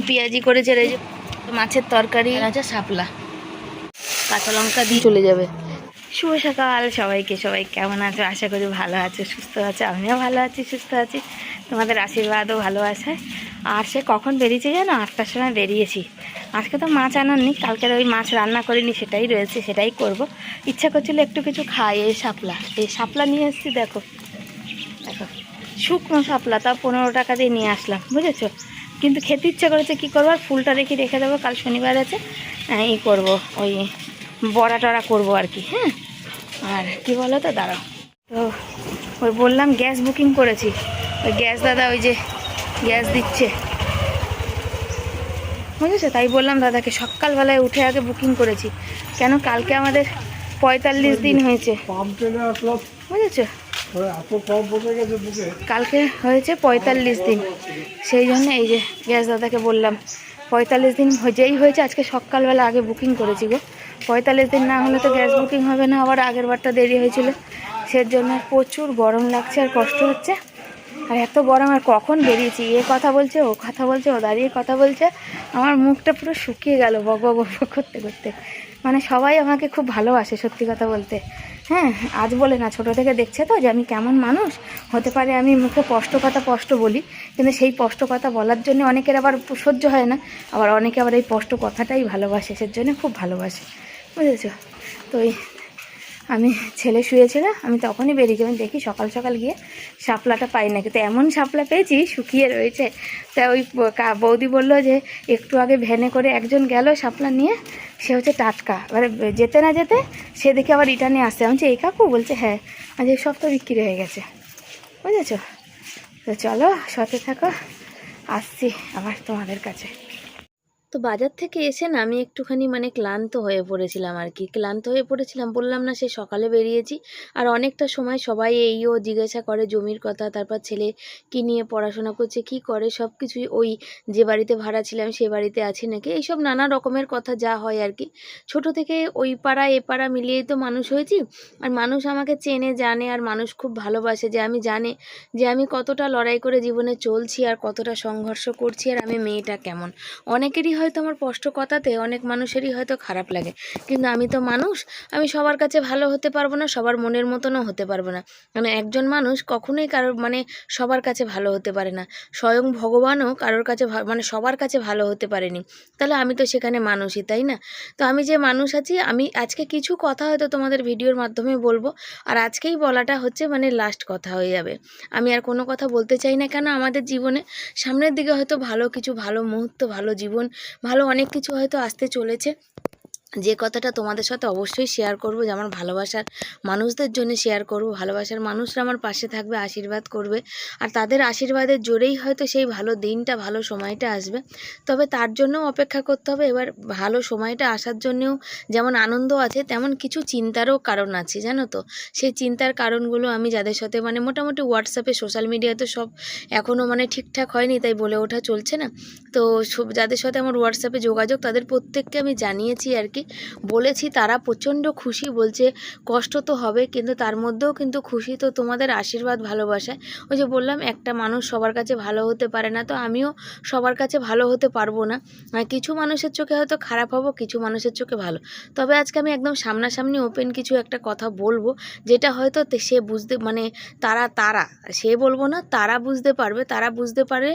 পেঁয়াজি করেছে, এই যে মাছের তরকারি আছে, শাপলা, কাঁচা লঙ্কা দিয়ে চলে যাবে। শুভ সকাল সবাইকে, সবাই কেমন আছো? আশা করি ভালো আছো, সুস্থ আছো। আমিও ভালো আছি, সুস্থ আছি, তোমাদের আশীর্বাদও ভালোবাসায়। আর সে কখন বেরিয়েছে জানো? 8টার সময় বেরিয়েছি। আজকে তো মাছ আনার নি, কালকের ওই মাছ রান্না করিনি, সেটাই রয়েছে, সেটাই করব। ইচ্ছা করছিল একটু কিছু খাই। এই শাপলা নিয়ে এসেছি, দেখো দেখো, শুকনো শাপলা, তা 15 টাকা দিয়ে নিয়ে আসলাম, বুঝেছো? কিন্তু খেতে ইচ্ছা করেছে, কী করবো, আর ফুলটা রেখে দেবো, কাল শনিবার আছে, ই করবো, ওই বড়া টড়া করবো আর কি। হ্যাঁ, আর কি বলো তো, দাঁড়াও, তো ওই বললাম গ্যাস বুকিং করেছি, ওই গ্যাস দাদা ওই যে গ্যাস দিচ্ছে, বুঝেছো? তাই বললাম দাদাকে, সকালবেলায় উঠে আগে বুকিং করেছি, কেন কালকে আমাদের 45 দিন হয়েছে, বুঝেছো? কালকে হয়েছে 45 দিন, সেই জন্য এই যে গ্যাস দাদাকে বললাম 45 দিন যেই হয়েছে, আজকে সকালবেলা আগে বুকিং করেছি গো। 45 দিন না হলে তো গ্যাস বুকিং হবে না, আবার আগের বারটা দেরি হয়েছিল, সের জন্য প্রচুর গরম লাগছে আর কষ্ট হচ্ছে। আর এত গরম, আর কখন বেরিয়েছি, এ কথা বলছে, ও কথা বলছে, ও দাঁড়িয়ে কথা বলছে, আমার মুখটা পুরো শুকিয়ে গেল বক বক বক করতে করতে। মানে সবাই আমাকে খুব ভালোবাসে, সত্যি কথা বলতে। হ্যাঁ, আজ বলে না, ছোট থেকে দেখছে তো যে আমি কেমন মানুষ হতে পারে। আমি মুখে স্পষ্ট কথা স্পষ্ট বলি, কিন্তু সেই স্পষ্ট কথা বলার জন্য অনেকের আবার সহ্য হয় না, আবার অনেকে আবার এই স্পষ্ট কথাটাই ভালোবাসে, সের জন্য খুব ভালোবাসে, বুঝেছো? তো আমি ছেলে শুয়েছিল, আমি তখনই বেরিয়ে যাবেন, দেখি সকাল সকাল গিয়ে শাপলাটা পাই না, কিন্তু এমন শাপলা পেয়েছি শুকিয়ে রয়েছে। তা ওই বৌদি বলল যে একটু আগে ভ্যানে করে একজন গেল শাপলা নিয়ে, সে হচ্ছে টাটকা, এবারে যেতে না যেতে সে দেখে আবার রিটার্নে আসছে। আমি বলছি এই কাকু? বলছে হ্যাঁ। আজ এই সব তো বিক্রি হয়ে গেছে, বুঝেছো? তো চলো, সাথে থাকো, আসছি আবার তোমাদের কাছে। তো বাজার থেকে এসে না আমি একটুখানি মানে ক্লান্ত হয়ে পড়েছিলাম আর কি, ক্লান্ত হয়ে পড়েছিলাম, বললাম না সে সকালে বেরিয়েছি। আর অনেকটা সময় সবাই এইও জিজ্ঞাসা করে জমির কথা, তারপর ছেলে কী নিয়ে পড়াশোনা করছে, কি করে, সব কিছুই, ওই যে বাড়িতে ভাড়া ছিলাম সে বাড়িতে আছি নাকি, এইসব নানা রকমের কথা যা হয় আর কি। ছোট থেকে ওই পাড়া এ পাড়া মিলিয়েই তো মানুষ হয়েছি, আর মানুষ আমাকে চেনে জানে, আর মানুষ খুব ভালোবাসে, যে আমি জানে যে আমি কতটা লড়াই করে জীবনে চলছি, আর কতটা সংঘর্ষ করছি, আর আমি মেয়েটা কেমন। অনেকেরই হয়তো আমার স্পষ্ট কথাতে অনেক মানুষেরই হয়তো খারাপ লাগে, কিন্তু আমি তো মানুষ, আমি সবার কাছে ভালো হতে পারবো না, সবার মনের মতনও হতে পারবো না। মানে একজন মানুষ কখনোই কারোর মানে সবার কাছে ভালো হতে পারে না, স্বয়ং ভগবানও কারোর কাছে মানে সবার কাছে ভালো হতে পারেনি, তাহলে আমি তো সেখানে মানুষই, তাই না? তো আমি যে মানুষ আছি, আমি আজকে কিছু কথা হয়তো তোমাদের ভিডিওর মাধ্যমে বলবো, আর আজকেই বলাটা হচ্ছে মানে লাস্ট কথা হয়ে যাবে। আমি আর কোনো কথা বলতে চাই না, কেন আমাদের জীবনে সামনের দিকে হয়তো ভালো কিছু, ভালো মুহূর্ত, ভালো জীবন, ভালো অনেক কিছু হয়তো আসতে চলেছে, যে কথাটা তোমাদের সাথে অবশ্যই শেয়ার করব, যে আমার ভালোবাসার মানুষদের জন্য শেয়ার করব, ভালোবাসার মানুষরা আমার পাশে থাকবে, আশীর্বাদ করবে, আর তাদের আশীর্বাদের জোরেই হয়তো সেই ভালো দিনটা, ভালো সময়টা আসবে। তবে তার জন্যও অপেক্ষা করতে হবে। এবার ভালো সময়টা আসার জন্যেও যেমন আনন্দ আছে, তেমন কিছু চিন্তারও কারণ আছে, জানো তো? সেই চিন্তার কারণগুলো আমি যাদের সাথে মানে মোটামুটি হোয়াটসঅ্যাপে, সোশ্যাল মিডিয়াতে সব এখনও মানে ঠিকঠাক হয়নি, তাই বলে ওঠা চলছে না। তো যাদের সাথে আমার হোয়াটসঅ্যাপে যোগাযোগ, তাদের প্রত্যেককে আমি জানিয়েছি আর কি, বলেছি, তারা প্রচণ্ড খুশি, বলছে কষ্ট তো হবে, কিন্তু তার মধ্যেও কিন্তু খুশি। তো তোমাদের আশীর্বাদ, ভালোবাসায়, ওই যে বললাম একটা মানুষ সবার কাছে ভালো হতে পারে না, তো আমিও সবার কাছে ভালো হতে পারবো না, কিছু মানুষের চোখে হয়তো খারাপ হব, কিছু মানুষের চোখে ভালো। তবে আজকে আমি একদম সামনাসামনি ওপেন কিছু একটা কথা বলবো, যেটা হয়তো সে বুঝতে মানে তারা সে বলবো না, তারা বুঝতে পারবে, তারা বুঝতে পারে।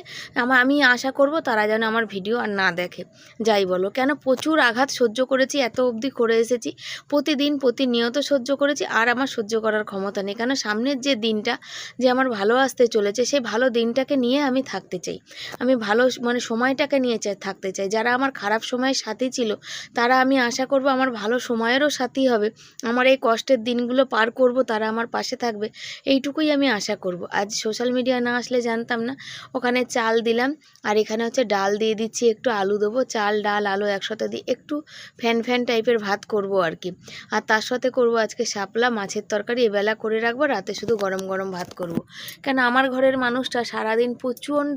আমি আশা করব তারা যেন আমার ভিডিও আর না দেখে, যাই বলো কেন। প্রচুর আঘাত সহ্য করেছি, এত অবধি করে এসেছি, প্রতিদিন প্রতিনিয়ত সহ্য করেছি, আর আমার সহ্য করার ক্ষমতা নেই, কেন সামনের যে দিনটা যে আমার ভালো আসতে চলেছে, সেই ভালো দিনটাকে নিয়ে আমি থাকতে চাই, আমি ভালো মানে সময়টাকে নিয়ে থাকতে চাই। যারা আমার খারাপ সময়ের সাথী ছিল, তারা আমি আশা করব আমার ভালো সময়েরও সাথী হবে, আমার এই কষ্টের দিনগুলো পার করব, তারা আমার পাশে থাকবে, এইটুকুই আমি আশা করব। আজ সোশ্যাল মিডিয়া না আসলে জানতাম না, ওখানে চাল দিলাম, আর এখানে হচ্ছে ডাল দিয়ে দিচ্ছি, একটু আলু দেবো, চাল ডাল আলু একসাথে দিয়ে একটু ফ্যান ফ্যান টাইপের ভাত করব আর কি। আর তার সাথে করব আজকে শাপলা মাছের তরকারি, এবেলা করে রাখবো, রাতে শুধু গরম গরম ভাত করব। কেন আমার ঘরের মানুষটা সারাদিন প্রচণ্ড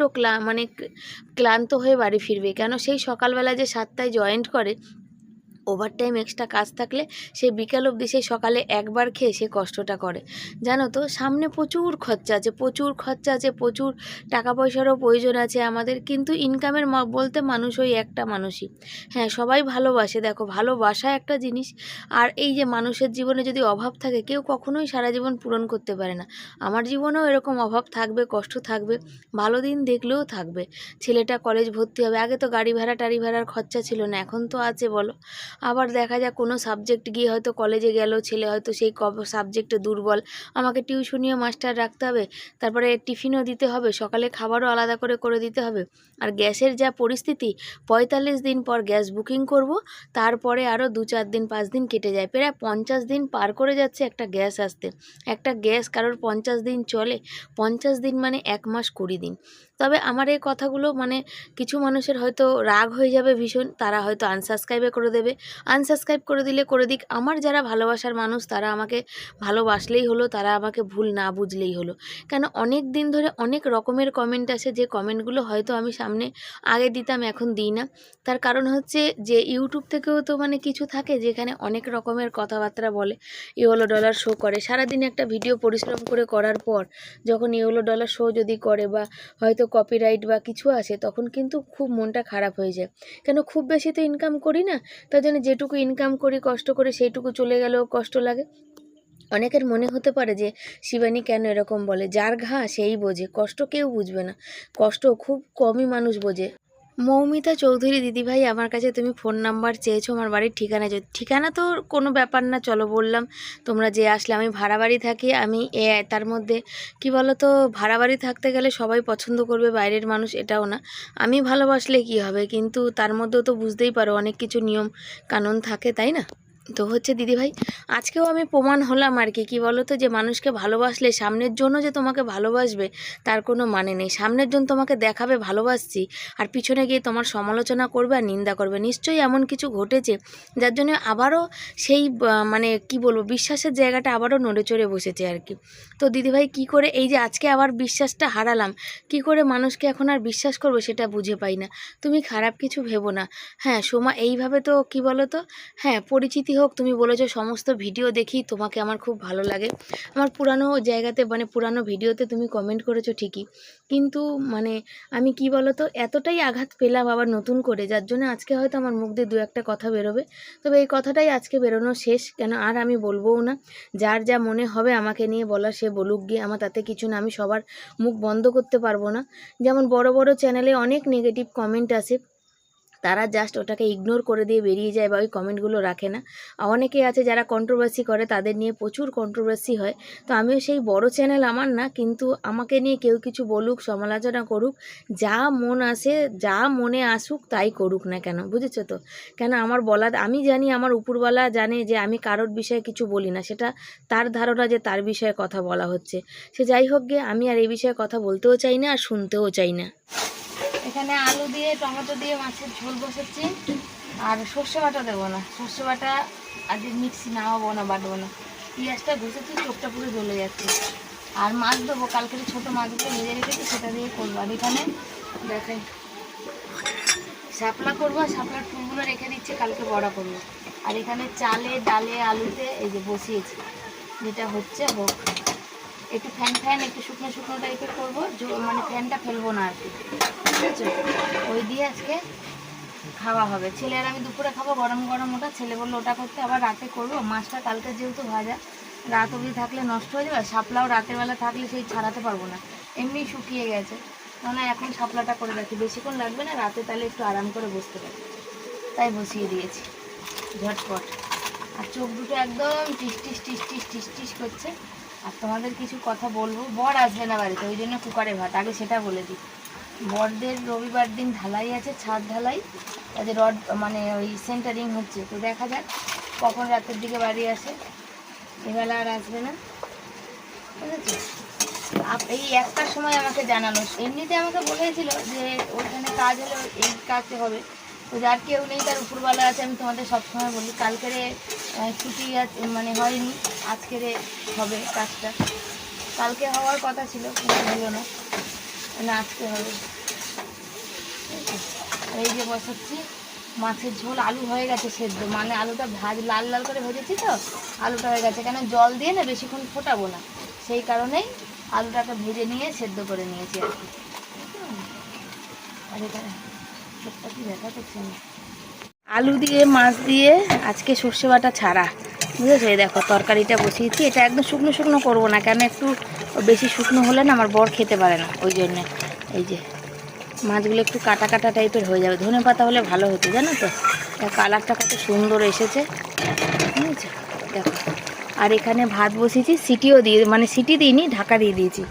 ক্লান্ত হয়ে বাড়ি ফিরবে, কেন সেই সকালবেলা যে 7টায় জয়েন্ট করে, ওভারটাইম এক্সট্রা কাজ থাকলে সে বিকাল অবধি সেই সকালে একবার খেয়ে সে কষ্টটা করে। জানো তো সামনে প্রচুর খরচা আছে, প্রচুর টাকা পয়সারও প্রয়োজন আছে আমাদের, কিন্তু ইনকামের বলতে মানুষ ওই একটা মানুষই। হ্যাঁ, সবাই ভালোবাসে, দেখো ভালোবাসা একটা জিনিস। আর এই যে মানুষের জীবনে যদি অভাব থাকে, কেউ কখনোই সারা জীবন পূরণ করতে পারে না। আমার জীবনেও এরকম অভাব থাকবে, কষ্ট থাকবে, ভালো দিন দেখলেও থাকবে। ছেলেটা কলেজ ভর্তি হবে, আগে তো গাড়ি ভাড়া টাড়ি ভাড়ার খরচা ছিল না, এখন তো আছে বলো। আবার দেখা যাক কোনো সাবজেক্ট গিয়ে হয়তো কলেজে গেল ছেলে, হয়তো সেই সাবজেক্টে দুর্বল, আমাকে টিউশনিও মাস্টার রাখতে হবে, তারপরে টিফিনও দিতে হবে, সকালে খাবারও আলাদা করে করে দিতে হবে। আর গ্যাসের যা পরিস্থিতি, 45 দিন পর গ্যাস বুকিং করব, তারপরে আরও 2-4 দিন 5 দিন কেটে যায়, প্রায় 50 দিন পার করে যাচ্ছে একটা গ্যাস আসতে। একটা গ্যাস কারোর 50 দিন চলে, 50 দিন মানে 1 মাস 20 দিন। তবে আমার এই কথাগুলো মানে কিছু মানুষের হয়তো রাগ হয়ে যাবে ভীষণ, তারা হয়তো আনসাবস্ক্রাইবে করে দেবে। আনসাবস্ক্রাইব করে দিলে করে দিক, আমার যারা ভালোবাসার মানুষ তারা আমাকে ভালোবাসলেই হলো, তারা আমাকে ভুল না বুঝলেই হলো। কেন অনেক দিন ধরে অনেক রকমের কমেন্ট আসে, যে কমেন্টগুলো হয়তো আমি সামনে আগে দিতাম, এখন দিই না। তার কারণ হচ্ছে যে ইউটিউব থেকেও তো মানে কিছু থাকে যেখানে অনেক রকমের কথাবার্তা বলে, ইয়েলো ডলার শো করে। সারাদিন একটা ভিডিও পরিশ্রম করে করার পর যখন ইয়েলো ডলার শো যদি করে বা হয়তো কপিরাইট বা কিছু আসে, তখন কিন্তু খুব মনটা খারাপ হয়ে যায়। কেন খুব বেশি তো ইনকাম করি না, তার জন্য যেটুকু ইনকাম করি কষ্ট করে সেইটুকু চলে গেলেও কষ্ট লাগে। অনেকের মনে হতে পারে যে শিবানী কেন এরকম বলে, যার ঘা সেই বোঝে, কষ্ট কেউ বুঝবে না, কষ্ট খুব কমই মানুষ বোঝে। মৌমিতা চৌধুরী দিদিভাই, আমার কাছে তুমি ফোন নাম্বার চেয়েছো, আমার বাড়ির ঠিকানা ঠিকানা তো কোনো ব্যাপার না, চলো বললাম, তোমরা যে আসলে। আমি ভাড়া বাড়ি থাকি, আমি তার মধ্যে কি বলো তো, ভাড়া বাড়ি থাকতে গেলে সবাই পছন্দ করবে, বাইরের মানুষ এটাও না। আমি ভালোবাসলে কি হবে, কিন্তু তার মধ্যেও তো বুঝতেই পারো অনেক কিছু নিয়ম কানুন থাকে, তাই না? তো হচ্ছে দিদিভাই, আজকেও আমি প্রমাণ হলাম আর কি। কী বলো তো, যে মানুষকে ভালোবাসলে সামনের জন্য যে তোমাকে ভালোবাসবে তার কোনো মানে নেই। সামনের জন তোমাকে দেখাবে ভালোবাসছি, আর পিছনে গিয়ে তোমার সমালোচনা করবে আর নিন্দা করবে। নিশ্চয়ই এমন কিছু ঘটেছে যার জন্য আবারও সেই মানে কি বলবো, বিশ্বাসের জায়গাটা আবারও নড়ে চড়ে বসেছে আর কি। তো দিদিভাই কী করে এই যে আজকে আবার বিশ্বাসটা হারালাম, কি করে মানুষকে এখন আর বিশ্বাস করবো সেটা বুঝে পাই না। তুমি খারাপ কিছু ভেবো না। হ্যাঁ সময় এইভাবে তো কি বলো তো, হ্যাঁ পরিচিতি হোক, তুমি বলেছো সমস্ত ভিডিও দেখি তোমাকে আমার খুব ভালো লাগে। আমার পুরানো জায়গাতে মানে পুরানো ভিডিওতে তুমি কমেন্ট করেছো ঠিকই, কিন্তু মানে আমি কি বলো তো এতটাই আঘাত পেলাম আবার নতুন করে, যার জন্য আজকে হয়তো আমার মুখ দিয়ে 2-1টা কথা বেরোবে। তবে এই কথাটাই আজকে বেরোনো শেষ, কেন আর আমি বলবোও না। যার যা মনে হবে আমাকে নিয়ে বলা সে বলুক গিয়ে, আমার তাতে কিছু না। আমি সবার মুখ বন্ধ করতে পারবো না। যেমন বড় বড় চ্যানেলে অনেক নেগেটিভ কমেন্ট আসে, তারা জাস্ট ওটাকে ইগনোর করে দিয়ে বেরিয়ে যায় বা ওই কমেন্টগুলো রাখে না। অনেকেই আছে যারা কন্ট্রোভার্সি করে, তাদের নিয়ে প্রচুর কন্ট্রোভার্সি হয়। তো আমিও সেই বড় চ্যানেল আমার না, কিন্তু আমাকে নিয়ে কেউ কিছু বলুক, সমালোচনা করুক, যা মন আসে যা মনে আসুক তাই করুক না কেন, বুঝেছো তো? কেন আমার বলা, আমি জানি আমার উপরওয়ালা জানে যে আমি কারোর বিষয়ে কিছু বলি না, সেটা তার ধারণা যে তার বিষয়ে কথা বলা হচ্ছে। সে যাই হোক গে, আমি আর এই বিষয়ে কথা বলতেও চাই না আর শুনতেও চাই না। এখানে আলু দিয়ে টমেটো দিয়ে মাছের ঝোল বসাচ্ছি, আর সর্ষে বাটা দেবো না, সর্ষে বাটা আজকে মিক্সি নামাবো না, বাটবো না। পেঁয়াজটা ঘুষেছি, চোখটা পুরো জ্বলে যাচ্ছে। আর মাছ দেবো, কালকের ছোটো মাছগুলো ভেজে রেখেছি, সেটা দিয়ে করবো। আর এখানে দেখাই শাপলা করবো, শাপলার ফুলগুলো রেখে দিচ্ছি, কালকে বড়া করবো। আর এখানে চালে ডালে আলুতে এই যে বসিয়েছি, যেটা হচ্ছে হোক। একটু ফ্যান একটু শুকনো শুকনো টাইপের করবো, মানে ফ্যানটা ফেলবো না আর কি, ঠিক আছে? ওই দিয়ে আজকে খাওয়া হবে। ছেলে আর আমি দুপুরে খাবো গরম গরম ওটা, ছেলে বললো ওটা করতে, আবার রাতে করবো। মাছটা কালকে যেহেতু ভাজা, রাত অবধি থাকলে নষ্ট হয়ে যাবে। শাপলাও রাতের বেলা থাকলে সেই ছাড়াতে পারবো না, এমনি শুকিয়ে গেছে। না এখন শাপলাটা করে রাখি, বেশিক্ষণ লাগবে না, রাতে তাহলে একটু আরাম করে বসতে পারি, তাই বসিয়ে দিয়েছি ঝটপট। আর চোখ দুটো একদম টিস টিস টিস টিস টিস টিস করছে। আর তোমাদের কিছু কথা বলবো, বর আসবে না বাড়িতে, ওই জন্য কুকারে ভাত, আগে সেটা বলে দিই। বরদের রবিবার দিন ঢালাই আছে, ছাদ ঢালাই, তাতে রড মানে ওই সেন্টারিং হচ্ছে। তো দেখা যাক কখন রাতের দিকে বাড়ি আসে, এবেলা আর আসবে না, ঠিক আছে? এই একটার সময় আমাকে জানানো, এমনিতে আমাকে বলেছিল যে ওইখানে কাজ হলে এই কাজে হবে। তো যার কেউ নেই তার উপরওয়ালা আছে, আমি তোমাদের সবসময় বলি। কালকেরে ছুটি মানে হয়নি, আজকেরে হবে কাজটা। কালকে হওয়ার কথা ছিল কিন্তু হলো না, আজকে হবে। এই যে বসাচ্ছি, মাছের ঝোল আলু হয়ে গেছে সেদ্ধ, মানে আলুটা লাল লাল করে ভেজেছি তো আলুটা হয়ে গেছে, কেন জল দিয়ে না বেশিক্ষণ ফোটাবো না, সেই কারণেই আলুটাকে ভেজে নিয়ে সেদ্ধ করে নিয়েছি আর কি। আর এখানে চোখটা কি দেখা করছে না, আলু দিয়ে মাছ দিয়ে আজকে সর্ষে বাটা ছাড়া, বুঝেছো? এই দেখো তরকারিটা বসিয়েছি, এটা একদম শুকনো শুকনো করবো না, কেন একটু বেশি শুকনো হলে না আমার বর খেতে পারে না, ওই জন্যে। এই যে মাছগুলো একটু কাটা কাটা টাইপের হয়ে যাবে, ধনে পাতা হলে ভালো হতো, জানো তো? কালারটা কত সুন্দর এসেছে, বুঝেছো? দেখো, আর এখানে ভাত বসিয়েছি, সিটিও দিয়ে, মানে সিটি দিইনি, ঢাকা দিয়ে দিয়েছি।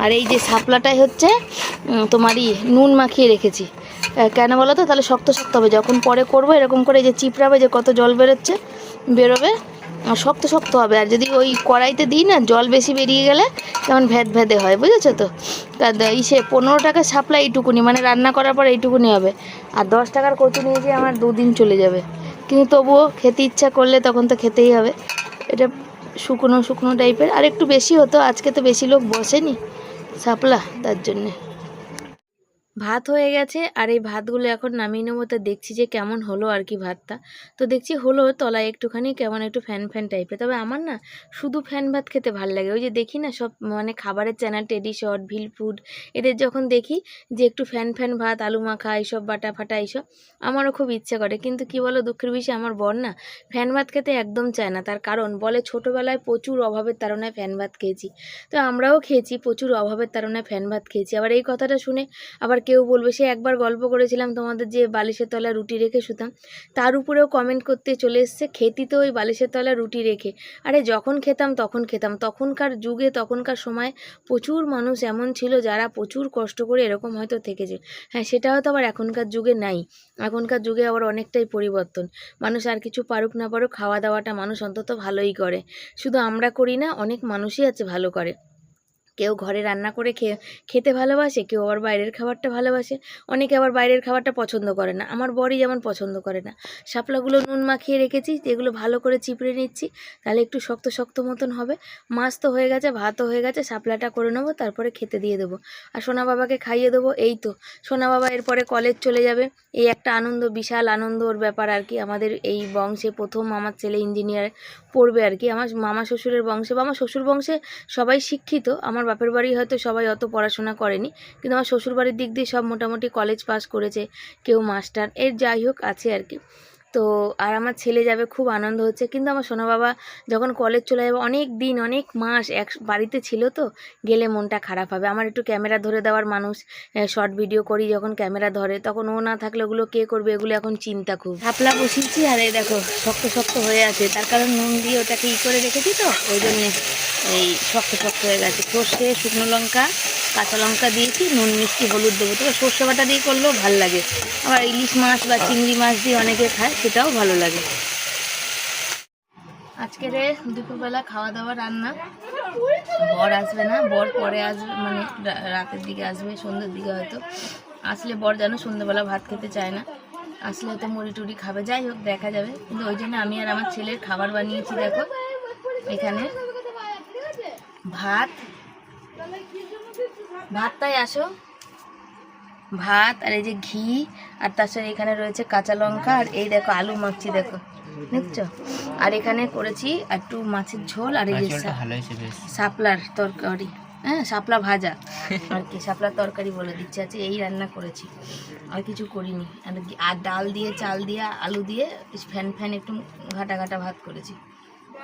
আর এই যে শাপলাটাই হচ্ছে তোমারই নুন মাখিয়ে রেখেছি, কেন বলো তো? তাহলে শক্ত শক্ত হবে, যখন পরে করবো এরকম করে যে চিপড়াবে, যে কত জল বেরোবে, শক্ত শক্ত হবে। আর যদি ওই কড়াইতে দিই না, জল বেশি বেরিয়ে গেলে কেমন ভ্যাদ ভ্যাদে হয়, বুঝেছো তো? ইসে 15 টাকা শাপলা এইটুকুনি, মানে রান্না করার পর এইটুকুনি হবে। আর 10 টাকার কচু নিয়েছি, আমার 2 দিন চলে যাবে, কিন্তু তবুও খেতে ইচ্ছা করলে তখন তো খেতেই হবে। এটা শুকনো শুকনো টাইপের, আর একটু বেশি হতো, আজকে তো বেশি লোক বসেনি শাপলা, তার জন্যে। ভাত হয়ে গেছে, আর এই ভাতগুলো এখন নামিয়ে নেবো। তো দেখছি যে কেমন হলো আর কি ভাতটা, তো দেখছি হলো তলায় একটুখানি কেমন একটু ফ্যান ফ্যান টাইপের। তবে আমার না শুধু ফ্যান ভাত খেতে ভালো লাগে, ওই যে দেখি না সব মানে খাবারের চ্যানেল, টেডি শর্ট, ভিল ফুড, এদের যখন দেখি যে একটু ফ্যান ফ্যান ভাত, আলু মাখা, এইসব বাটা ফাটা এইসব, আমারও খুব ইচ্ছা করে। কিন্তু কি বলো, দুঃখের বিষয় আমার বর না ফ্যান ভাত খেতে একদম চায় না। তার কারণ বলে ছোটোবেলায় প্রচুর অভাবের তাড়নায় ফ্যান ভাত খেয়েছি, তো আমরাও খেয়েছি, প্রচুর অভাবের তাড়নায় ফ্যান ভাত খেয়েছি। আবার এই কথাটা শুনে আবার কেউ বলবে, সে একবার গল্প করেছিলাম তোমাদের, যে বালিশের তলায় রুটি রেখে শুতাম, তার উপরেও কমেন্ট করতে চলে এসছে, খেতি তো ওই বালিশের তলায় রুটি রেখে। আরে যখন খেতাম তখন খেতাম, তখনকার যুগে তখনকার সময় প্রচুর মানুষ এমন ছিল যারা প্রচুর কষ্ট করে এরকম হয়তো থেকেছে। হ্যাঁ, সেটা হয়তো আবার এখনকার যুগে নাই, এখনকার যুগে আবার অনেকটাই পরিবর্তন। মানুষ আর কিছু পারুক না পারুক, খাওয়া দাওয়াটা মানুষ অন্তত ভালোই করে। শুধু আমরা করি না, অনেক মানুষই আছে ভালো করে। কেউ ঘরে রান্না করে খেতে ভালোবাসে, কেউ আবার বাইরের খাবারটা ভালোবাসে, অনেকে আবার বাইরের খাবারটা পছন্দ করে না। আমার বরই যেমন পছন্দ করে না। শাপলাগুলো নুন মাখিয়ে রেখেছি, এগুলো ভালো করে চিপড়ে নিচ্ছি, তাহলে একটু শক্ত শক্ত মতন হবে। মাছ তো হয়ে গেছে, ভাতও হয়ে গেছে, শাপলাটা করে নেবো, তারপরে খেতে দিয়ে দেবো, আর সোনা বাবাকে খাইয়ে দেবো। এই তো সোনা বাবা এরপরে কলেজ চলে যাবে, এই একটা আনন্দ, বিশাল আনন্দর ব্যাপার আর কি। আমাদের এই বংশে প্রথম আমার ছেলে ইঞ্জিনিয়ার পড়বে আর কি। আমার মামা শ্বশুরের বংশে বা আমার শ্বশুর বংশে সবাই শিক্ষিত, আমার বাপের বাড়ি হয়তো সবাই অত পড়াশোনা করেনি, কিন্তু আমার শ্বশুরবাড়ির দিক দিয়ে সব মোটামুটি কলেজ পাস করেছে, কেউ মাস্টার, এর যাই হোক আছে আর কি। তো আর আমার ছেলে যাবে, খুব আনন্দ হচ্ছে। কিন্তু আমার সোনা বাবা যখন কলেজ চলে যাবে, অনেক দিন অনেক মাস এক বাড়িতে ছিল, তো গেলে মনটা খারাপ হবে। আমার একটু ক্যামেরা ধরে দেওয়ার মানুষ, শর্ট ভিডিও করি যখন ক্যামেরা ধরে, তখন ও না থাকলে ওগুলো কে করবে, এগুলো এখন চিন্তা খুব। শাপলা বসিয়েছি, আর এই দেখো শক্ত শক্ত হয়ে আছে, তার কারণ নুন দিয়ে ওটাকে করে রেখেছি, তো ওই জন্যে এই শক্ত শক্ত হয়ে গেছে। সর্ষে, শুকনো লঙ্কা, কাঁচা লঙ্কা দিয়েছি, নুন মিষ্টি হলুদ দেবো। তবে সর্ষে বাটা দিয়ে করলেও ভালো লাগে, আবার ইলিশ মাছ বা চিংড়ি মাছ দিয়ে অনেকে খায়, সেটাও ভালো লাগে। আজকের দুপুরবেলা খাওয়া দাওয়া রান্না, বর আসবে না, বর পরে আসবে, মানে রাতের দিকে আসবে, সন্ধ্যের দিকে হয়তো আসলে। বর যেন সন্ধ্যেবেলা ভাত খেতে চায় না, আসলে হয়তো মুড়ি টুড়ি খাবে, যাই হোক দেখা যাবে। কিন্তু ওই জন্য আমি আর আমার ছেলের খাবার বানিয়েছি। দেখো এখানে ভাতটাই আসো, ভাত, আর এই যে ঘি, আর তার সাথে এখানে রয়েছে কাঁচা লঙ্কা, আর এই দেখো আলু মাখছি, দেখো দেখছো। আর এখানে করেছি একটু মাছের ঝোল, আর এই যে শাপলার তরকারি, হ্যাঁ শাপলা ভাজা আর কি, শাপলার তরকারি বলে দিচ্ছে আছে, এই রান্না করেছি, আর কিছু করিনি। আর ডাল দিয়ে, চাল দিয়ে, আলু দিয়ে ফ্যান ফ্যান একটু ঘাটা ঘাটা ভাত করেছি।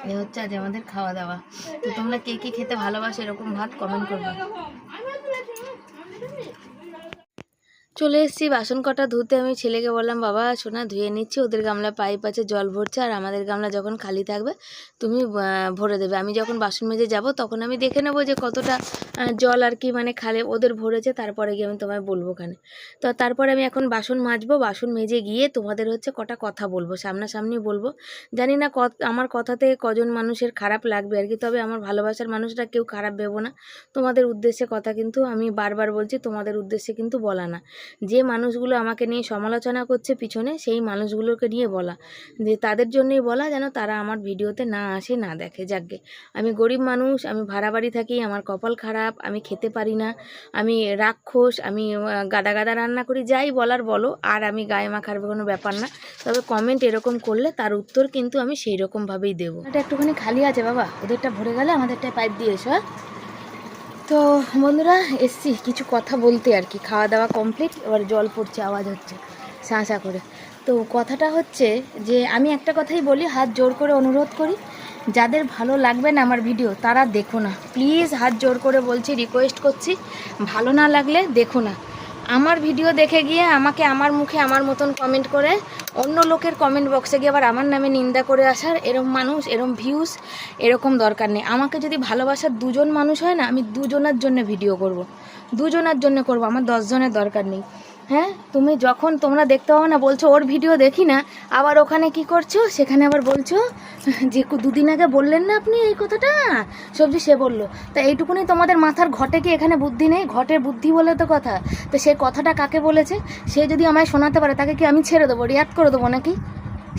এ হচ্ছে আজ আমাদের খাওয়া দাওয়া। তো তোমরা কে কে খেতে ভালোবাসো এরকম ভাত, কমেন্ট করবে। চলে এসেছি বাসন কটা ধুতে। আমি ছেলেকে বললাম, বাবা সোনা ধুয়ে নিচ্ছি, ওদের গামলা পাইপ আছে জল ভরছে, আর আমাদের গামলা যখন খালি থাকবে তুমি ভরে দেবে। আমি যখন বাসন মেজে যাব তখন আমি দেখে নেবো যে কতটা জল আর কি মানে খালে ওদের ভরেছে, তারপরে গিয়ে আমি তোমায় বলবো ওখানে। তো তারপরে আমি এখন বাসন মাজবো, বাসন মেজে গিয়ে তোমাদের হচ্ছে কটা কথা বলবো, সামনাসামনি বলবো। জানি না আমার কথাতে কজন মানুষের খারাপ লাগবে আর কি, তবে আমার ভালোবাসার মানুষরা কেউ খারাপ ভেবো না। তোমাদের উদ্দেশ্যে কথা কিন্তু আমি বারবার বলছি, তোমাদের উদ্দেশ্যে কিন্তু বলা না। যে মানুষগুলো আমাকে নিয়ে সমালোচনা করছে পিছনে, সেই মানুষগুলোকে নিয়ে বলা, যে তাদের জন্যই বলা যেন তারা আমার ভিডিওতে না আসে, না দেখে। যাকগে, আমি গরিব মানুষ, আমি ভাড়া বাড়ি থাকি, আমার কপাল খারাপ, আমি খেতে পারি না, আমি রাক্ষস, আমি গাদা গাদা রান্না করি, যাই বলার বলো, আর আমি গায়ে মাখার কোনো ব্যাপার না। তবে কমেন্ট এরকম করলে তার উত্তর কিন্তু আমি সেই রকমভাবেই দেবো। এটা একটুখানি খালি আছে বাবা, ওদেরটা ভরে গেলে আমাদেরটা পাইপ দিয়ে এসো। তো বন্ধুরা, এসছি কিছু কথা বলতে আর কি। খাওয়া দাওয়া কমপ্লিট, এবার জল পড়ছে, আওয়াজ হচ্ছে শাঁ করে। তো কথাটা হচ্ছে যে আমি একটা কথাই বলি, হাত জোর করে অনুরোধ করি, যাদের ভালো লাগবে না আমার ভিডিও তারা দেখো না, প্লিজ হাত জোর করে বলছি, রিকোয়েস্ট করছি, ভালো না লাগলে দেখো না। আমার ভিডিও দেখে গিয়ে আমাকে আমার মুখে আমার মতন কমেন্ট করে অন্য লোকের কমেন্ট বক্সে গিয়ে আবার আমার নামে নিন্দা করে আসার এরকম মানুষ, এরকম ভিউজ, এরকম দরকার নেই। আমাকে যদি ভালোবাসার দুজন মানুষ হয় না, আমি দুজনের জন্য ভিডিও করব, দুজনের জন্য করব, আমার 10 জনের দরকার নেই। হ্যাঁ, তুমি যখন তোমরা দেখতে পাবো না, বলছো ওর ভিডিও দেখি না, আবার ওখানে কি করছো, সেখানে আবার বলছো যে 2 দিন আগে বললেন না আপনি এই কথাটা, সবজি সে বললো। তা এইটুকুনি তোমাদের মাথার ঘটে কি এখানে বুদ্ধি নেই? ঘটের বুদ্ধি বলে তো কথা। তো সে কথাটা কাকে বলেছে, সে যদি আমায় শোনাতে পারে, তাকে কি আমি ছেড়ে দেবো, রিয়াক্ট করে দেবো নাকি?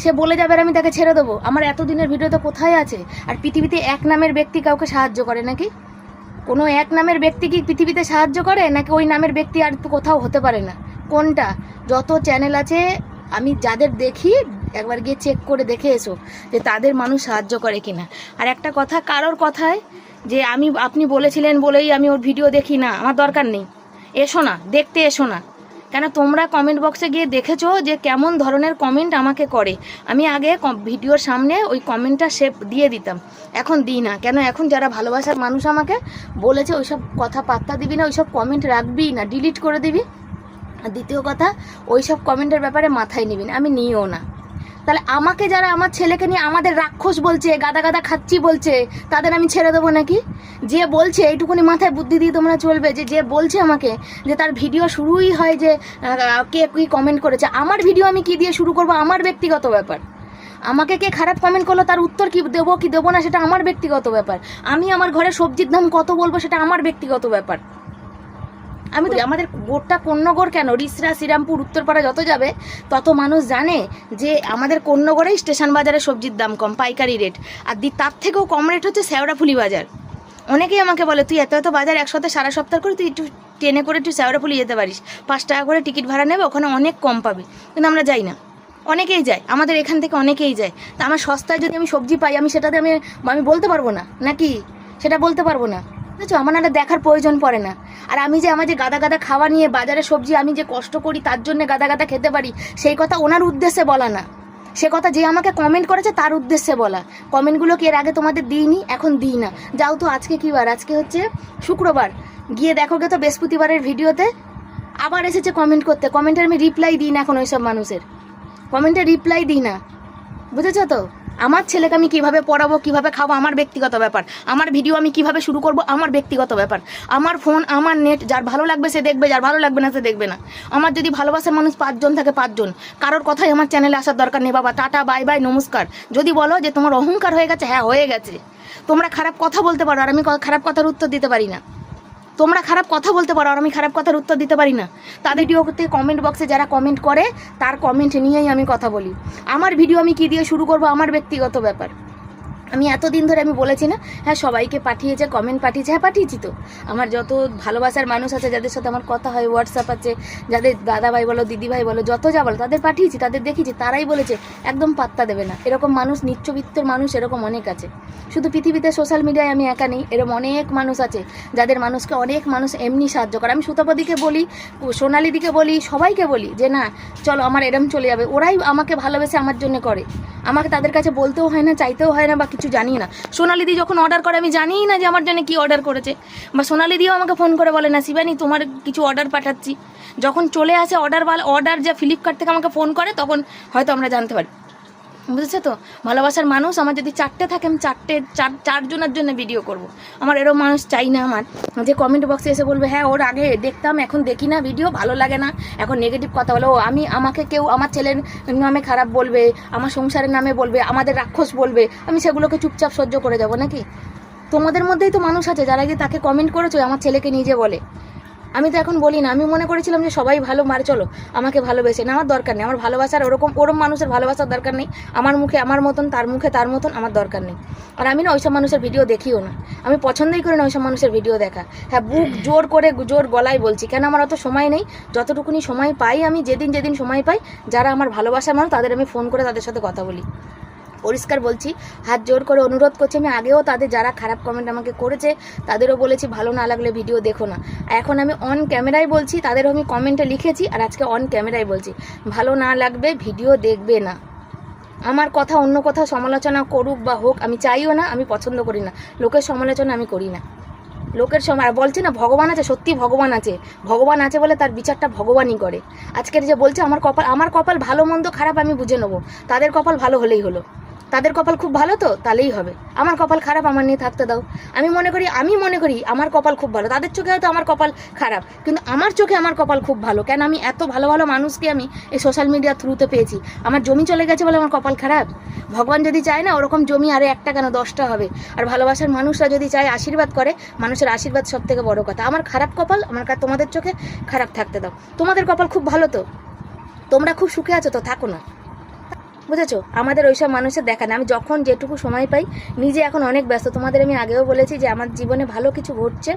সে বলে যাবে আর আমি তাকে ছেড়ে দেবো? আমার এতদিনের ভিডিও তো কোথায় আছে? আর পৃথিবীতে এক নামের ব্যক্তি কাউকে সাহায্য করে নাকি? কোনো এক নামের ব্যক্তি কি পৃথিবীতে সাহায্য করে নাকি? ওই নামের ব্যক্তি আর তো কোথাও হতে পারে না। কোনটা? যত চ্যানেল আছে আমি যাদের দেখি, একবার গিয়ে চেক করে দেখে এসো যে তাদের মানুষ সাহায্য করে কিনা। আর একটা কথা, কারোর কথায় যে আপনি বলেছিলেন বলেই আমি ওর ভিডিও দেখি না, আমার দরকার নেই। এসো না, দেখতে এসো না। কেন তোমরা কমেন্ট বক্সে গিয়ে দেখেছো যে কেমন ধরনের কমেন্ট আমাকে করে। আমি আগে ভিডিওর সামনে ওই কমেন্টটা সেভ দিয়ে দিতাম, এখন দিই না। কেন? এখন যারা ভালোবাসার মানুষ আমাকে বলেছে ওইসব কথা পাত্তা দিবি না, ওইসব কমেন্ট রাখবি না, ডিলিট করে দিবি। আর দ্বিতীয় কথা, ওইসব কমেন্টের ব্যাপারে মাথায় নিবি না, আমি নিও না। তাহলে আমাকে যারা আমার ছেলেকে নিয়ে আমাদের রাক্ষস বলছে, গাদা গাদা খাচ্ছি বলছে, তাদের আমি ছেড়ে দেবো নাকি? যে বলছে, এইটুকুনি মাথায় বুদ্ধি দিয়ে তোমরা চলবে, যে বলছে আমাকে যে তার ভিডিও শুরুই হয় যে কে কী কমেন্ট করেছে, আমার ভিডিও আমি কি দিয়ে শুরু করবো, আমার ব্যক্তিগত ব্যাপার। আমাকে কে খারাপ কমেন্ট করলো তার উত্তর কি দেবো কি দেবো না সেটা আমার ব্যক্তিগত ব্যাপার। আমি আমার ঘরে সবজির দাম কত বলবো সেটা আমার ব্যক্তিগত ব্যাপার। আমি তো আমাদের গোড়টা কন্যগড় কেন, রিসরা, শ্রীরামপুর, উত্তরপাড়া যত যাবে তত মানুষ জানে যে আমাদের কন্যগড়েই স্টেশন বাজারে সবজির দাম কম, পাইকারি রেট। আর তার থেকেও কম রেট হচ্ছে শেওড়াফুলি বাজার। অনেকেই আমাকে বলে তুই এত বাজার একসাথে সারা সপ্তাহ করে তুই একটু ট্রেনে করে একটু শেওড়াফুলি যেতে পারিস, 5 টাকা করে টিকিট ভাড়া নেবে, ওখানে অনেক কম পাবে। কিন্তু আমরা যাই না, অনেকেই যায়, আমাদের এখান থেকে অনেকেই যায়। তা আমার সস্তায় যদি আমি সবজি পাই, আমি সেটাতে আমি বলতে পারবো না নাকি? সেটা বলতে পারবো না, বুঝেছো? আমার না দেখার প্রয়োজন পড়ে না। আর আমি যে আমার যে গাদা গাদা খাওয়া নিয়ে বাজারে সবজি আমি যে কষ্ট করি তার জন্য গাদা গাদা খেতে পারি, সেই কথা ওনার উদ্দেশ্যে বলা না, সে কথা যে আমাকে কমেন্ট করেছে তার উদ্দেশ্যে বলা। কমেন্টগুলো কি এর আগে তোমাদের দিইনি? এখন দিই না। যাও তো, আজকে কী বার? আজকে হচ্ছে শুক্রবার। গিয়ে দেখো গে তো বৃহস্পতিবারের ভিডিওতে আবার এসেছে কমেন্ট করতে। কমেন্টের আমি রিপ্লাই দিই না এখন, ওইসব মানুষের কমেন্টে রিপ্লাই দিই না, বুঝেছো তো? আমার ছেলেকে আমি কিভাবে পড়াবো, কিভাবে খাবো, আমার ব্যক্তিগত ব্যাপার। আমার ভিডিও আমি কিভাবে শুরু করব, আমার ব্যক্তিগত ব্যাপার। আমার ফোন, আমার নেট, যার ভালো লাগবে সে দেখবে, যার ভালো লাগবে না সে দেখবে না। আমার যদি ভালোবাসার মানুষ 5 জন থাকে, 5 জন, কারোর কথাই আমার চ্যানেলে আসার দরকার নেই বাবা। টাটা, বাই বাই, নমস্কার। যদি বলো যে তোমার অহংকার হয়ে গেছে, হ্যাঁ হয়ে গেছে। তোমরা খারাপ কথা বলতে পারো আর আমি খারাপ কথার উত্তর দিতে পারি না। তোমরা খারাপ কথা বলতে পারো আর আমি খারাপ কথার উত্তর দিতে পারি না। তাদের ভিডিওতে কমেন্ট বক্সে যারা কমেন্ট করে তার কমেন্ট নিয়েই আমি কথা বলি। আমার ভিডিও আমি কী দিয়ে শুরু করব, আমার ব্যক্তিগত ব্যাপার। আমি এতদিন ধরে আমি বলেছি না, হ্যাঁ সবাইকে পাঠিয়েছে, কমেন্ট পাঠিয়েছে, হ্যাঁ পাঠিয়েছি তো। আমার যত ভালোবাসার মানুষ আছে, যাদের সাথে আমার কথা হয়, হোয়াটসঅ্যাপ আছে, যাদের দাদা ভাই বলো, দিদি ভাই বলো, যত যা বলো, তাদের পাঠিয়েছি, তাদের দেখিয়েছি, তারাই বলেছে একদম পাত্তা দেবে না। এরকম মানুষ, নিচ্চবিত্তের মানুষ এরকম অনেক আছে। শুধু পৃথিবীতে সোশ্যাল মিডিয়ায় আমি একা নেই, এরকম অনেক মানুষ আছে যাদের মানুষকে অনেক মানুষ এমনি সাহায্য করে। আমি সুতপাদিকে বলি, সোনালিদিকে বলি, সবাইকে বলি যে না চলো আমার এরম চলে যাবে। ওরাই আমাকে ভালোবেসে আমার জন্য করে, আমাকে তাদের কাছে বলতেও হয় না, চাইতেও হয় না, বা কিছু জানি না। সোনালিদি যখন অর্ডার করে আমি জানিই না যে আমার জন্য কি অর্ডার করেছে, বা সোনালিদিও আমাকে ফোন করে বলে না শিবানী তোমার কিছু অর্ডার পাঠাচ্ছি। যখন চলে আসে অর্ডার যে ফ্লিপকার্ট থেকে আমাকে ফোন করে, তখন হয়তো আমরা জানতে পারি, বুঝেছো তো? ভালোবাসার মানুষ আমার যদি 4টে থাকে, আমি 4 জনের জন্য ভিডিও করব। আমার এরকম মানুষ চাই না। আমার যে কমেন্ট বক্সে এসে বলবে হ্যাঁ ওর আগে দেখতাম এখন দেখি না ভিডিও, ভালো লাগে না, এখন নেগেটিভ কথা বলে, আমাকে কেউ আমার ছেলের নামে খারাপ বলবে, আমার সংসারের নামে বলবে, আমাদের রাক্ষস বলবে, আমি সেগুলোকে চুপচাপ সহ্য করে যাব নাকি? তোমাদের মধ্যেই তো মানুষ আছে যারা গিয়ে তাকে কমেন্ট করেছো আমার ছেলেকে নিজে বলে আমি তো এখন বলি না, আমি মনে করেছিলাম যে সবাই ভালো মারে চলো আমাকে ভালোবেসে না, আমার দরকার নেই, আমার ভালোবাসার ওরম মানুষের ভালোবাসার দরকার নেই, আমার মুখে আমার মতন তার মুখে তার মতন আমার দরকার নেই। আর আমি না ওইসব মানুষের ভিডিও দেখিও না, আমি পছন্দই করি না ওইসব মানুষের ভিডিও দেখা। হ্যাঁ, বুক জোর করে জোর গলায় বলছি, কেন আমার অত সময় নেই, যতটুকুনি সময় পাই আমি যেদিন সময় পাই যারা আমার ভালোবাসার মানুষ তাদের আমি ফোন করে তাদের সাথে কথা বলি। পরিষ্কার বলছি, হাত জোর করে অনুরোধ করছি, আমি আগেও তাদের যারা খারাপ কমেন্ট আমাকে করেছে তাদেরও বলেছি ভালো না লাগলে ভিডিও দেখো না। এখন আমি অন ক্যামেরায় বলছি, তাদেরও আমি কমেন্টে লিখেছি আর আজকে অন ক্যামেরায় বলছি, ভালো না লাগবে ভিডিও দেখবে না। আমার কথা অন্য কোথাও সমালোচনা করুক বা হোক আমি চাইও না, আমি পছন্দ করি না, লোকের সমালোচনা আমি করি না। লোকের সময় বলছে না ভগবান আছে, সত্যি ভগবান আছে, ভগবান আছে বলে তার বিচারটা ভগবানই করে। আজকের যে বলছে আমার কপাল ভালো মন্দ খারাপ আমি বুঝে নেবো, তাদের কপাল ভালো হলেই হলো, তাদের কপাল খুব ভালো তো তাহলেই হবে। আমার কপাল খারাপ আমার নিয়ে থাকতে দাও। আমি মনে করি আমার কপাল খুব ভালো, তাদের চোখে হয়তো আমার কপাল খারাপ, কিন্তু আমার চোখে আমার কপাল খুব ভালো। কেন আমি এত ভালো ভালো মানুষকে আমি এই সোশ্যাল মিডিয়ার থ্রুতে পেয়েছি, আমার জমি চলে গেছে বলে আমার কপাল খারাপ? ভগবান যদি চায় না ওরকম জমি আরে একটা কেন 10টা হবে। আর ভালোবাসার মানুষরা যদি চায় আশীর্বাদ করে, মানুষের আশীর্বাদ সব থেকে বড় কথা। আমার খারাপ কপাল আমার তোমাদের চোখে খারাপ থাকতে দাও, তোমাদের কপাল খুব ভালো তো, তোমরা খুব সুখে আছো তো থাকো না, বুঝেছো? আমাদের ওইসব মানুষের দেখা না। আমি যখন যেটুকু সময় পাই নিজে এখন অনেক ব্যস্ত, তোমাদের আমি আগেও বলেছি যে আমার জীবনে ভালো কিছু ঘটছে,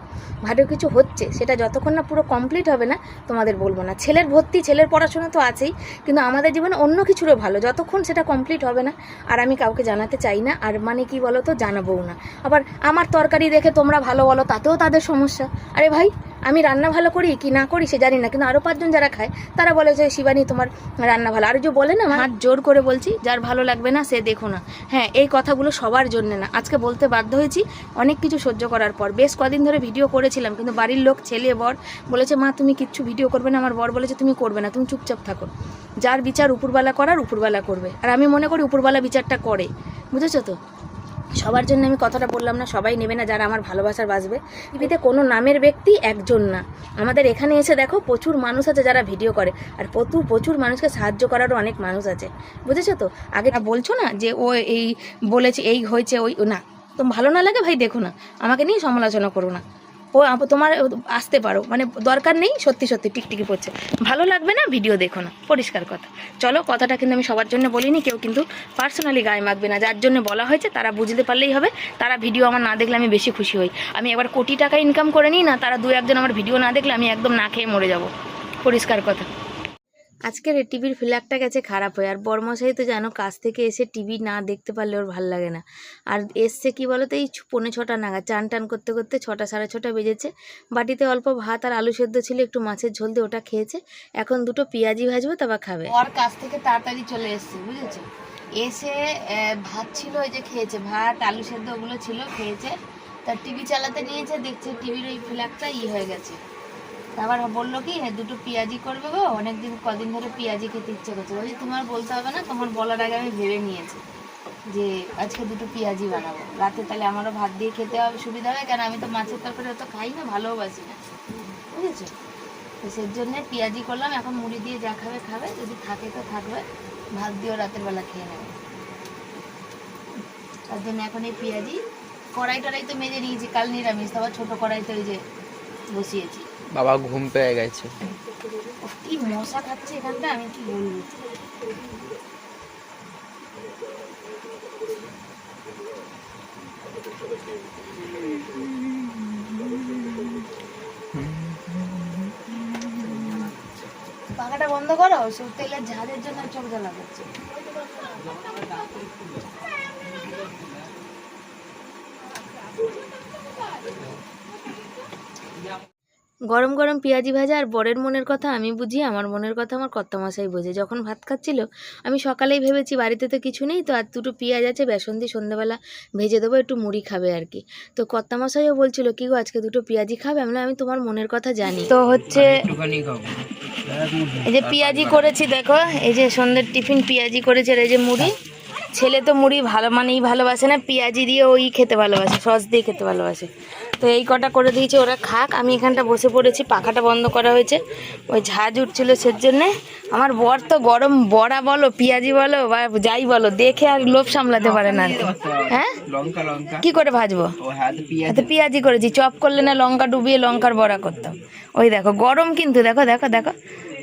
ভালো কিছু হচ্ছে, সেটা যতক্ষণ না পুরো কমপ্লিট হবে না তোমাদের বলবো না। ছেলের ভর্তি, ছেলের পড়াশোনা তো আছেই, কিন্তু আমাদের জীবনে অন্য কিছুরও ভালো, যতক্ষণ সেটা কমপ্লিট হবে না আর আমি কাউকে জানাতে চাই না। আর মানে কি বলো তো, জানাবোও না। আবার আমার তরকারি দেখে তোমরা ভালো বলো, তাতেও তাদের সমস্যা। আরে ভাই, আমি রান্না ভালো করি কি না করি সে জানি না, কিন্তু আরও 5 জন যারা খায় তারা বলে যে শিবানী তোমার রান্না ভালো। আর যে বলে না, হাত জোর করে বলছি, যার ভালো লাগবে না সে দেখো না। হ্যাঁ, এই কথাগুলো সবার জন্য না, আজকে বলতে বাধ্য হয়েছি অনেক কিছু সহ্য করার পর। বেশ কদিন ধরে ভিডিও করেছিলাম, কিন্তু বাড়ির লোক, ছেলে বর বলেছে মা তুমি কিচ্ছু ভিডিও করবে না, আমার বর বলেছে তুমি করবে না, তুমি চুপচাপ থাকো, যার বিচার উপরওয়ালা করার উপরওয়ালা করবে। আর আমি মনে করি উপরওয়ালা বিচারটা করে, বুঝেছো তো? সবার জন্য আমি কথাটা বললাম না, সবাই নেবে না যারা আমার ভালোবাসার বাসবে। টিভিতে কোনো নামের ব্যক্তি একজন না, আমাদের এখানে এসে দেখো প্রচুর মানুষ আছে যারা ভিডিও করে, আর প্রচুর মানুষকে সাহায্য করারও অনেক মানুষ আছে, বুঝেছো তো? আগে বলছো না যে ও এই বলেছে এই হয়েছে ওই না, তো ভালো না লাগে ভাই দেখো না, আমাকে নিয়ে সমালোচনা করো না। ও তোমার আসতে পারো, মানে দরকার নেই, সত্যি টিকটিকি পড়ছে, ভালো লাগবে না ভিডিও দেখো না, পরিষ্কার কথা। চলো, কথাটা কিন্তু আমি সবার জন্য বলিনি, কেউ কিন্তু পার্সোনালি গায়ে মাখবে না, যার জন্য বলা হয়েছে তারা বুঝতে পারলেই হবে। তারা ভিডিও আমার না দেখলে আমি বেশি খুশি হই, আমি একবার কোটি টাকা ইনকাম করে নিই না, তারা 2-1 জন আমার ভিডিও না দেখলে আমি একদম না খেয়ে মরে যাব, পরিষ্কার কথা। আজকের টিভির ফ্ল্যাগটা গেছে খারাপ হয়ে, আর বরমশাই তো জানো কাজ থেকে এসে টিভি না দেখতে পারলে ওর ভাল লাগে না। আর এসছে কি বলো তো, এই 5:45 নাগাদ চান টান করতে 6টা 6:30 বেজেছে। বাটিতে অল্প ভাত আর আলু সেদ্ধ ছিল, একটু মাছের ঝোল দিয়ে ওটা খেয়েছে। এখন 2টো পেঁয়াজি ভাজবো, তারপর খাবে। ওর কাজ থেকে তাড়াতাড়ি চলে এসছে, বুঝেছো? এসে ভাত ছিল ওই যে খেয়েছে, ভাত আলু সেদ্ধ ওগুলো ছিল খেয়েছে, তার টিভি চালাতে নিয়েছে, দেখছে টিভির ওই ফ্ল্যাগটা হয়ে গেছে। আবার বললো কি 2টো পেঁয়াজি করবে গো, কদিন ধরে পেঁয়াজি খেতে ইচ্ছে করছে। বলছি তোমার বলতে হবে না, তোমার বলার আগে আমি ভেবে নিয়েছি যে আজকে 2টো পেঁয়াজি বানাবো রাতে, তাহলে আমারও ভাত দিয়ে খেতে হবে, সুবিধা হবে, কেন আমি তো মাছের তরকারি অত খাই না, ভালোবাসি না, বুঝেছো? তো সেই জন্যে পেঁয়াজি করলাম। এখন মুড়ি দিয়ে যা খাবে খাবে, যদি থাকে তো থাকবে, ভাত দিয়েও রাতের বেলা খেয়ে নেবে। তার জন্য এখন এই পেঁয়াজি, কড়াই টড়াই তো মেজে নিয়েছি, কাল নিরামিষ, আবার ছোটো কড়াইতে ওই যে বসিয়েছি। বাবা ঘুম পেয়ে গেছে, কি মশা খাচ্ছে এখানটা, আমি কি বলবো। পাখাটা বন্ধ করো, সে তেলের ঝাঁজের জন্য চোখ জ্বালা করছে। গরম গরম পেঁয়াজি ভাজা। আর বরের মনের কথা আমি বুঝি, আমার মনের কথা আমার কর্তামশাই বোঝে। যখন ভাত খাচ্ছিল আমি সকালেই ভেবেছি বাড়িতে তো কিছু নেই, তো আর 2টো পেঁয়াজ আছে, বেসন দিয়ে সন্ধ্যাবেলা ভেজে দেবো, একটু মুড়ি খাবে আর কি। তো কর্তামশাইও বলছিল কি গো আজকে 2টো পেঁয়াজি খাবে, আমি তোমার মনের কথা জানি। তো হচ্ছে এই যে পেঁয়াজি করেছি, দেখো এই যে সন্ধ্যের টিফিন পেঁয়াজি করেছে, আর এই যে মুড়ি। ছেলে তো মুড়ি মানেই ভালোবাসে না, পেঁয়াজি দিয়ে ওই খেতে ভালোবাসে, সস দিয়ে খেতে ভালোবাসে। তো এই কটা করে দিয়েছে, ওরা খাক। আমি এখানটা বসে পড়েছি, পাখাটা বন্ধ করা হয়েছে, ওই ঝাঁজ উঠছিল সের জন্যে। আমার বর তো গরম বড়া বলো, পেঁয়াজি বলো বা যাই বলো, দেখে আর লোভ সামলাতে পারে না। হ্যাঁ, কি করে ভাজবো? হাতে পেঁয়াজি করেছি, চপ করলে না লঙ্কা ডুবিয়ে লঙ্কার বড়া করতাম। ওই দেখো গরম, কিন্তু দেখো দেখো দেখো,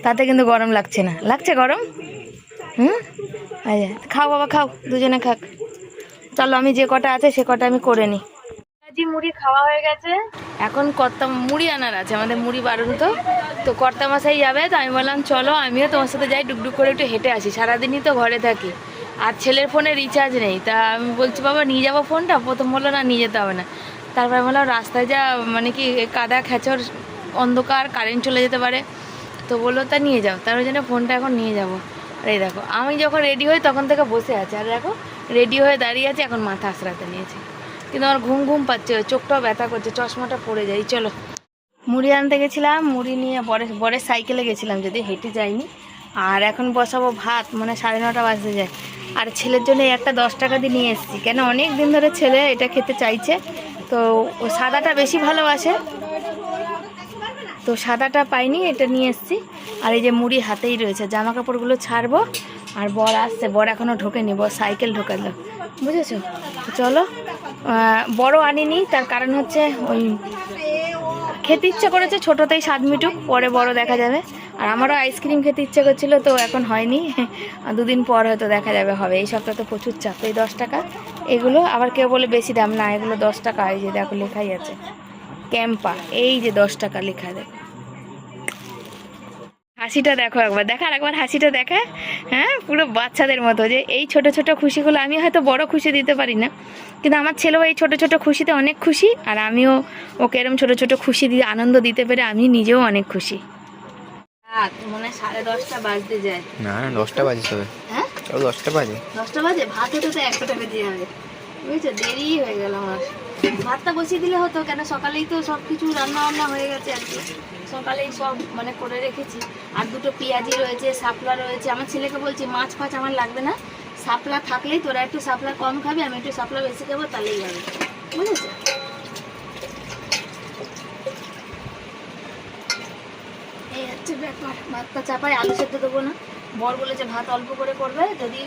তাতে কিন্তু গরম লাগছে না, লাগছে গরম। আচ্ছা খাও বাবা, খাও, দুজনে খাক। চলো, আমি যে কটা আছে সে কটা আমি করে নিই। মুড়ি খাওয়া হয়ে গেছে, এখন কর্তা মুড়ি আনার আছে, আমাদের মুড়ি বারণ তো কর্তা মশাই যাবে, তো আমি বললাম চলো আমিও তোমার সাথে যাই, ডুকডুক করে একটু হেঁটে আসি, সারাদিনই তো ঘরে থাকি আর ছেলের ফোনে রিচার্জ নেই। তা আমি বলছি বাবা নিয়ে যাবো ফোনটা, প্রথম বললো না নিয়ে যেতে হবে না। তারপরে বললাম রাস্তায় যা মানে কি কাদা খেচর অন্ধকার, কারেন্ট চলে যেতে পারে, তো বললো তা নিয়ে যাও, তার জন্য ফোনটা এখন নিয়ে যাবো। আর এই দেখো আমি যখন রেডি হই তখন থেকে বসে আছে, আর দেখো রেডি হয়ে দাঁড়িয়ে আছে, এখন মাথা আশ্রাতে নিয়েছে, কিন্তু আমার ঘুম ঘুম পাচ্ছে, চোখটাও ব্যথা করছে, চশমাটা পড়ে যাই। চলো, মুড়ি আনতে গেছিলাম, মুড়ি নিয়ে বরের সাইকেলে গেছিলাম, যদি হেঁটে যাইনি। আর এখন বসাবো ভাত, মানে 9:30 বাজতে যায়। আর ছেলের জন্য একটা 10 টাকা দিয়ে নিয়ে এসেছি, কেন অনেক দিন ধরে ছেলে এটা খেতে চাইছে, তো ও সাদাটা বেশি ভালোবাসে, তো সাদাটা পাইনি, এটা নিয়ে এসেছি। আর এই যে মুড়ি হাতেই রয়েছে, জামা কাপড়গুলো ছাড়বো। আর বর আসছে, বর এখনও ঢোকেনি, বর সাইকেল ঢোকালো, বুঝেছো? চলো, বড় আনিনি, তার কারণ হচ্ছে ওই খেতে ইচ্ছে করেছে, ছোটোতেই স্বাদ মিটুক, পরে বড় দেখা যাবে। আর আমারও আইসক্রিম খেতে ইচ্ছে করছিল, তো এখন হয়নি, 2 দিন পর হয়তো দেখা যাবে, হবে। এই সপ্তাহে তো প্রচুর চাপ। এই 10 টাকা, এগুলো আবার কেউ বলে বেশি দাম, না এগুলো 10 টাকা, এই যে দেখো লেখাই আছে ক্যাম্পা, এই যে 10 টাকা লেখা, দেখো হাসিটা দেখো একবার, দেখার একবার হাসিটা দেখা, হ্যাঁ পুরো বাচ্চাদের মতো, যে এই ছোট ছোট খুশিগুলো আমি হয়তো বড় খুশি দিতে পারি না, কিন্তু আমার ছেলেও এই ছোট ছোট খুশিতে অনেক খুশি, আর আমিও ওকে এরকম ছোট ছোট খুশি দিয়ে আনন্দ দিতে পেরে আমি নিজেও অনেক খুশি। মনে 10:30 বাজতে যায়, না 10টা বাজে তবে, হ্যাঁ 10টা বাজে, 10টা বাজে, ভাত হতে তো 100 টাকা দিয়ে হবে, বুঝেছো? দেরি হয়ে গেল আমার। ভাতটা বসিয়ে দিলে হতো, কেন সকালেই তো সব কিছু রান্না বান্না হয়ে গেছে আর কি, সকালেই সব মানে করে রেখেছি। আর 2টো পেঁয়াজি রয়েছে, শাপলা রয়েছে। আমার ছেলেকে বলছি মাছ ফাছ আমার লাগবে না, শাপলা থাকলেই তোরা একটু শাপলা কম খাবি, আমি একটু শাপলা বেশি খাবো, তাহলেই হবে, বুঝেছো? এই হচ্ছে ব্যাপার। ভাতটা চাপাই, আলু সেদ্ধ দেবো না, বর বলেছে ভাত অল্প করে করবে, যদি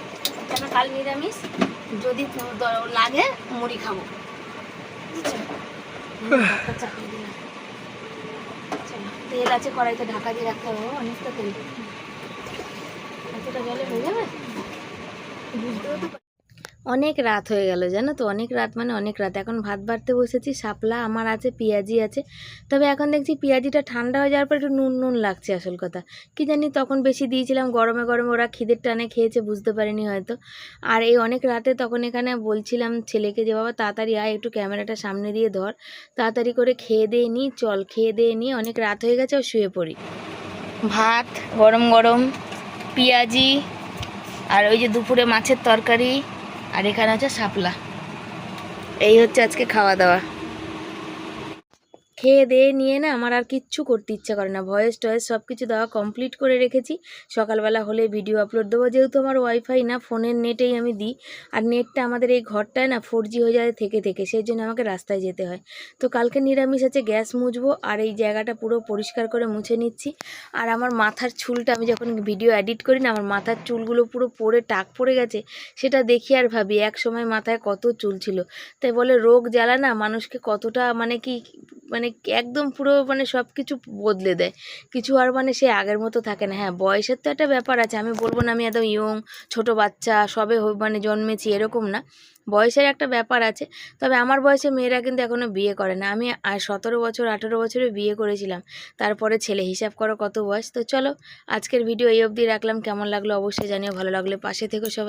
কেন কাল নিরামিষ, যদি লাগে মুড়ি খাবো, বুঝছো? ভাতটা চাপিয়ে দিলাম। তেল আছে কড়াইতে, ঢাকা দিয়ে রাখতে হবে, অনেকটা তেল, এতটা জলে হয়ে যাবে, বুঝতেও তো। অনেক রাত হয়ে গেল জানো তো, অনেক রাত মানে অনেক রাত। এখন ভাত বাড়তে বসেছি, শাপলা আমার আছে, পেঁয়াজি আছে। তবে এখন দেখছি পেঁয়াজিটা ঠান্ডা হয়ে যাওয়ার পর একটু নুন নুন লাগছে, আসল কথা কি জানি, তখন বেশি দিয়েছিলাম, গরমে গরমে ওরা খিদের টানে খেয়েছে, বুঝতে পারিনি হয়তো। আর এই অনেক রাতে তখন এখানে বলছিলাম ছেলেকে যে বাবা তাড়াতাড়ি আয়, একটু ক্যামেরাটা সামনে দিয়ে ধর, তাড়াতাড়ি করে খেয়ে দিয়ে নিই, চল খেয়ে দিয়ে নিই, অনেক রাত হয়ে গেছে, ও শুয়ে পড়ি। ভাত গরম গরম, পেঁয়াজি, আর ওই যে দুপুরে মাছের তরকারি, আর এখানে হচ্ছে শাপলা। এই হচ্ছে আজকে খাওয়া দাওয়া। খেয়ে দিয়ে নিয়ে না আমার আর কিচ্ছু করতে ইচ্ছা করে না, ভয়েস টয়েস সব কিছু দেওয়া কমপ্লিট করে রেখেছি, সকালবেলা হলে ভিডিও আপলোড দেবো, যেহেতু আমার ওয়াইফাই না, ফোনের নেটেই আমি দিই, আর নেটটা আমাদের এই ঘরটায় না 4G হয়ে যায় থেকে থেকে, সেই জন্য আমাকে রাস্তায় যেতে হয়। তো কালকে নিরামিষ আছে, গ্যাস মুছবো, আর এই জায়গাটা পুরো পরিষ্কার করে মুছে নিচ্ছি। আর আমার মাথার চুলটা, আমি যখন ভিডিও এডিট করি না, আমার মাথার চুলগুলো পুরো পড়ে টাক পড়ে গেছে, সেটা দেখি আর ভাবি এক সময় মাথায় কত চুল ছিল। তাই বলে রোগ জ্বালা না মানুষকে কতটা মানে কি, মানে একদম পুরো মানে সব কিছু বদলে দেয়, কিছু আর মানে সে আগের মতো থাকে না। হ্যাঁ বয়সের তো একটা ব্যাপার আছে, আমি বলবো না আমি একদম ইয়ং ছোটো বাচ্চা সবে মানে জন্মেছি, এরকম না, বয়সের একটা ব্যাপার আছে। তবে আমার বয়সে মেয়েরা কিন্তু এখনও বিয়ে করে না, আমি 17 বছর 18 বছরে বিয়ে করেছিলাম, তারপরে ছেলে, হিসাব করো কত বয়স। তো চলো আজকের ভিডিও এই অবধি রাখলাম, কেমন লাগলো অবশ্যই জানিও, ভালো লাগলে পাশে থেকো সবাই।